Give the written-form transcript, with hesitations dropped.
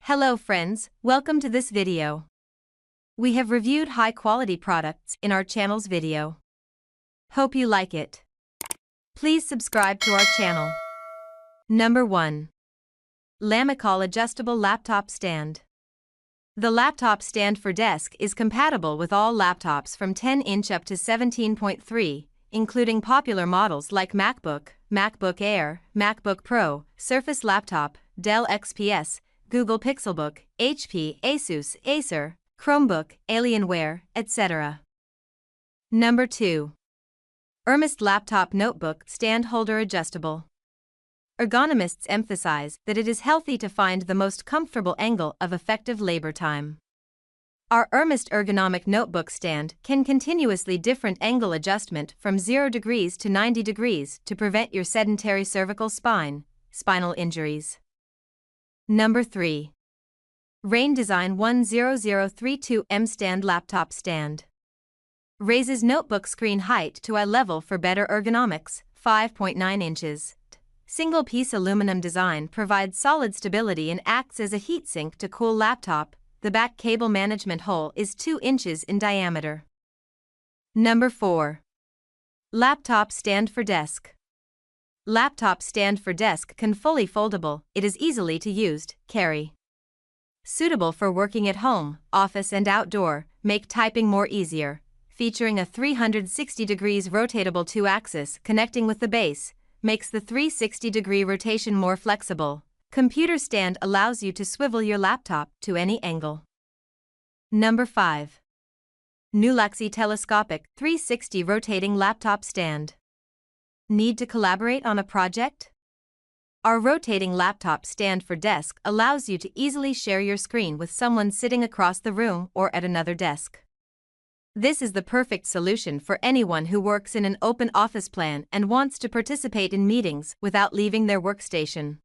Hello friends, welcome to this video. We have reviewed high-quality products in our channel's video. Hope you like it. Please subscribe to our channel. Number 1. Lamicall Adjustable Laptop Stand. The laptop stand for desk is compatible with all laptops from 10-inch up to 17.3, including popular models like MacBook, MacBook Air, MacBook Pro, Surface Laptop, Dell XPS, Google Pixelbook, HP, Asus, Acer, Chromebook, Alienware, etc. Number 2. Urmust Laptop Notebook Stand Holder Adjustable. Ergonomists emphasize that it is healthy to find the most comfortable angle of effective labor time. Our Urmust ergonomic notebook stand can continuously different angle adjustment from 0 degrees to 90 degrees to prevent your sedentary cervical spinal injuries. Number 3. Rain Design 10032 mStand Laptop Stand. Raises notebook screen height to eye level for better ergonomics, 5.9 inches. Single-piece aluminum design provides solid stability and acts as a heatsink to cool laptop. The back cable management hole is 2 inches in diameter. Number 4. Laptop Stand for Desk. Laptop stand for desk can fully foldable, it is easily to used, carry. Suitable for working at home, office and outdoor, make typing more easier. Featuring a 360 degrees rotatable 2-axis connecting with the base, makes the 360-degree rotation more flexible. Computer stand allows you to swivel your laptop to any angle. Number 5. Nulaxy Telescopic 360 Rotating Laptop Stand. Need to collaborate on a project? Our rotating laptop stand for desk allows you to easily share your screen with someone sitting across the room or at another desk. This is the perfect solution for anyone who works in an open office plan and wants to participate in meetings without leaving their workstation.